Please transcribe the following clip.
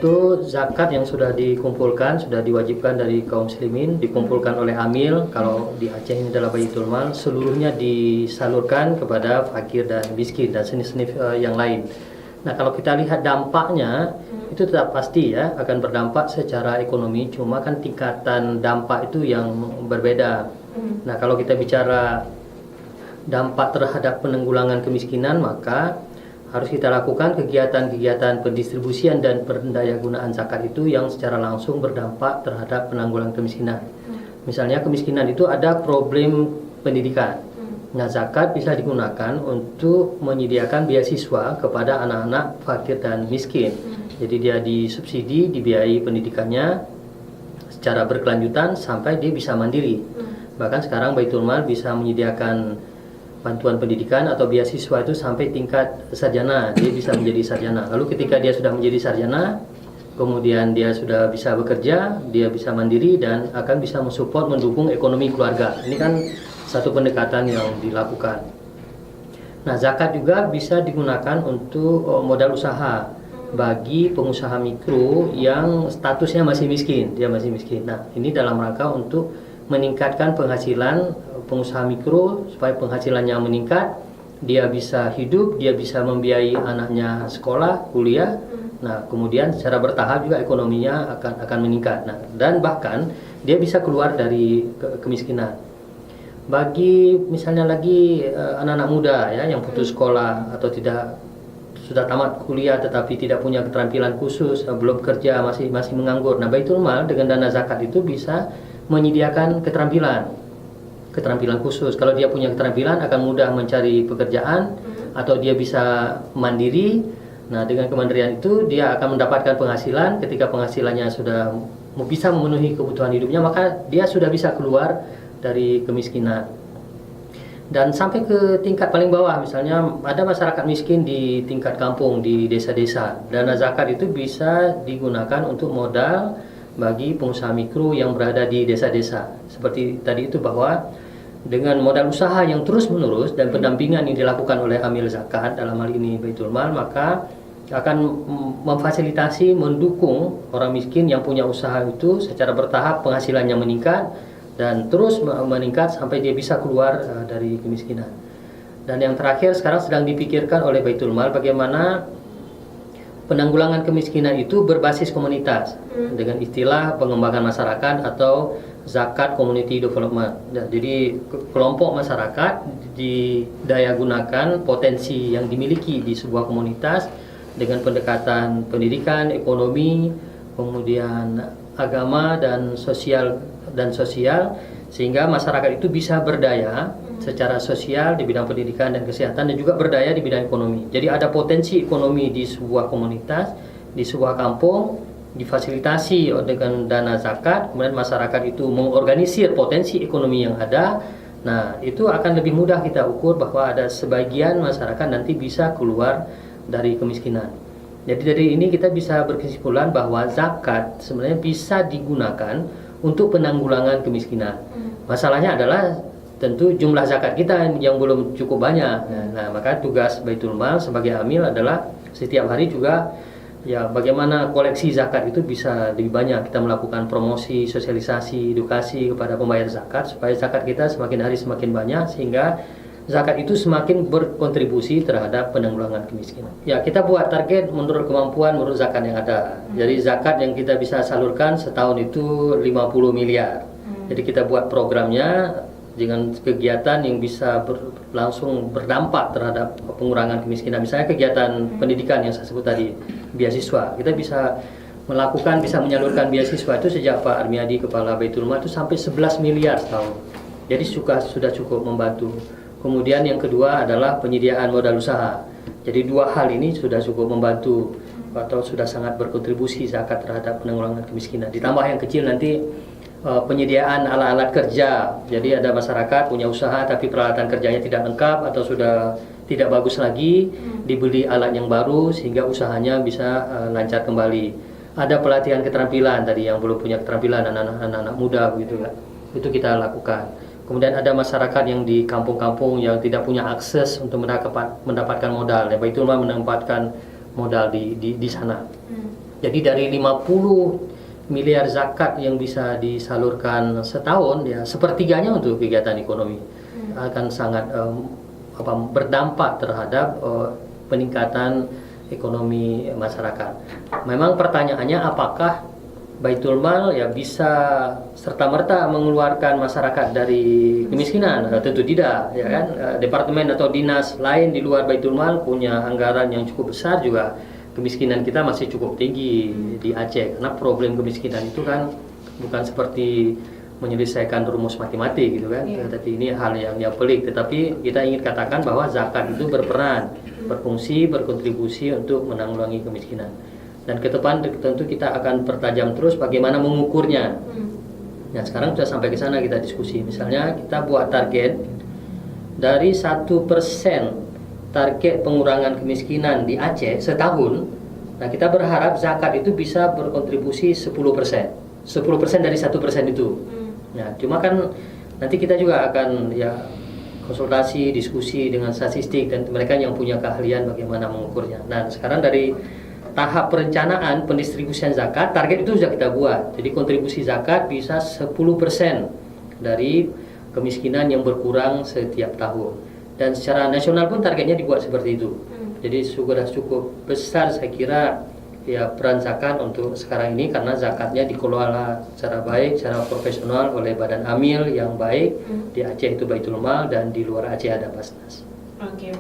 itu zakat yang sudah dikumpulkan, sudah diwajibkan dari kaum muslimin, dikumpulkan oleh amil. Kalau di Aceh ini adalah Baitul Mal, seluruhnya disalurkan kepada fakir dan miskin dan senis-senis yang lain. Nah, kalau kita lihat dampaknya, itu tetap pasti ya akan berdampak secara ekonomi, cuma kan tingkatan dampak itu yang berbeda. Nah, kalau kita bicara dampak terhadap penanggulangan kemiskinan, maka harus kita lakukan kegiatan-kegiatan pendistribusian dan pendayagunaan zakat itu yang secara langsung berdampak terhadap penanggulangan kemiskinan. Misalnya kemiskinan itu ada problem pendidikan. Nah, zakat bisa digunakan untuk menyediakan beasiswa kepada anak-anak fakir dan miskin. Jadi dia disubsidi, dibiayai pendidikannya secara berkelanjutan sampai dia bisa mandiri. Bahkan sekarang Baitul Mal bisa menyediakan bantuan pendidikan atau beasiswa itu sampai tingkat sarjana, dia bisa menjadi sarjana. Lalu ketika dia sudah menjadi sarjana, kemudian dia sudah bisa bekerja, dia bisa mandiri dan akan bisa mensupport, mendukung ekonomi keluarga. Ini kan satu pendekatan yang dilakukan. Nah, zakat juga bisa digunakan untuk modal usaha bagi pengusaha mikro yang statusnya masih miskin, dia masih miskin. Nah, ini dalam rangka untuk meningkatkan penghasilan pengusaha mikro supaya penghasilannya meningkat, dia bisa hidup, dia bisa membiayai anaknya sekolah, kuliah. Nah, kemudian secara bertahap juga ekonominya akan meningkat. Nah, dan bahkan dia bisa keluar dari kemiskinan. Bagi misalnya lagi anak-anak muda ya yang putus sekolah atau tidak sudah tamat kuliah tetapi tidak punya keterampilan khusus, belum kerja, masih menganggur. Nah, Baitul Mal dengan dana zakat itu bisa menyediakan keterampilan khusus. Kalau dia punya keterampilan akan mudah mencari pekerjaan atau dia bisa mandiri. Nah, dengan kemandirian itu dia akan mendapatkan penghasilan. Ketika penghasilannya sudah bisa memenuhi kebutuhan hidupnya, maka dia sudah bisa keluar dari kemiskinan. Dan sampai ke tingkat paling bawah, misalnya ada masyarakat miskin di tingkat kampung, di desa-desa. Dana zakat itu bisa digunakan untuk modal bagi pengusaha mikro yang berada di desa-desa. Seperti tadi itu bahwa dengan modal usaha yang terus-menerus dan pendampingan yang dilakukan oleh amil zakat, dalam hal ini Baitul Mal, maka akan memfasilitasi, mendukung orang miskin yang punya usaha itu secara bertahap penghasilannya meningkat dan terus meningkat sampai dia bisa keluar dari kemiskinan. Dan yang terakhir sekarang sedang dipikirkan oleh Baitul Mal bagaimana penanggulangan kemiskinan itu berbasis komunitas dengan istilah pengembangan masyarakat atau zakat community development. Nah, jadi kelompok masyarakat didaya gunakan potensi yang dimiliki di sebuah komunitas dengan pendekatan pendidikan, ekonomi, kemudian agama dan sosial sehingga masyarakat itu bisa berdaya secara sosial di bidang pendidikan dan kesehatan dan juga berdaya di bidang ekonomi. Jadi ada potensi ekonomi di sebuah komunitas, di sebuah kampung, difasilitasi dengan dana zakat, kemudian masyarakat itu mengorganisir potensi ekonomi yang ada. Nah, itu akan lebih mudah kita ukur bahwa ada sebagian masyarakat nanti bisa keluar dari kemiskinan. Jadi dari ini kita bisa berkesimpulan bahwa zakat sebenarnya bisa digunakan untuk penanggulangan kemiskinan. Masalahnya adalah tentu jumlah zakat kita yang belum cukup banyak. Nah, maka tugas Baitul Mal sebagai amil adalah setiap hari juga ya bagaimana koleksi zakat itu bisa lebih banyak. Kita melakukan promosi, sosialisasi, edukasi kepada pembayar zakat supaya zakat kita semakin hari semakin banyak sehingga zakat itu semakin berkontribusi terhadap penanggulangan kemiskinan. Ya, kita buat target menurut kemampuan menurut zakat yang ada. Jadi zakat yang kita bisa salurkan setahun itu 50 miliar. Jadi kita buat programnya dengan kegiatan yang bisa langsung berdampak terhadap pengurangan kemiskinan. Misalnya kegiatan pendidikan yang saya sebut tadi, beasiswa. Kita bisa menyalurkan beasiswa itu sejak Pak Armiadi Kepala Baitul Mal itu sampai 11 miliar setahun. Jadi sudah cukup membantu. Kemudian yang kedua adalah penyediaan modal usaha. Jadi dua hal ini sudah cukup membantu atau sudah sangat berkontribusi zakat terhadap penanggulangan kemiskinan. Ditambah yang kecil nanti penyediaan alat-alat kerja. Jadi ada masyarakat punya usaha tapi peralatan kerjanya tidak lengkap atau sudah tidak bagus lagi, dibeli alat yang baru sehingga usahanya bisa lancar kembali. Ada pelatihan keterampilan tadi yang belum punya keterampilan anak-anak muda begitu kan. Itu kita lakukan. Kemudian ada masyarakat yang di kampung-kampung yang tidak punya akses untuk mendapatkan modal. Ya, Baitul Mal menempatkan modal di sana. Jadi dari 50 miliar zakat yang bisa disalurkan setahun, ya sepertiganya untuk kegiatan ekonomi. Akan sangat berdampak terhadap peningkatan ekonomi masyarakat. Memang pertanyaannya apakah Baitul Mal ya bisa serta-merta mengeluarkan masyarakat dari kemiskinan? Tentu tidak, ya kan? Departemen atau dinas lain di luar Baitul Mal punya anggaran yang cukup besar juga. Kemiskinan kita masih cukup tinggi di Aceh, karena problem kemiskinan itu kan bukan seperti menyelesaikan rumus matematik gitu kan, tapi ini hal yang pelik. Tetapi kita ingin katakan bahwa zakat itu berperan, berfungsi, berkontribusi untuk menanggulangi kemiskinan. Dan ke depan tentu kita akan pertajam terus bagaimana mengukurnya. Nah sekarang sudah sampai ke sana kita diskusi. Misalnya kita buat target dari 1% target pengurangan kemiskinan di Aceh setahun. Nah kita berharap zakat itu bisa berkontribusi 10%. 10% dari 1% itu. Nah cuma kan nanti kita juga akan ya konsultasi, diskusi dengan statistik dan mereka yang punya keahlian bagaimana mengukurnya. Nah sekarang dari tahap perencanaan pendistribusian zakat, target itu sudah kita buat. Jadi kontribusi zakat bisa 10% dari kemiskinan yang berkurang setiap tahun. Dan secara nasional pun targetnya dibuat seperti itu. Jadi sudah cukup besar saya kira ya peran zakat untuk sekarang ini, karena zakatnya dikelola secara baik, secara profesional oleh Badan Amil yang baik. Di Aceh itu Baitul Mal dan di luar Aceh ada Basnas. Oke.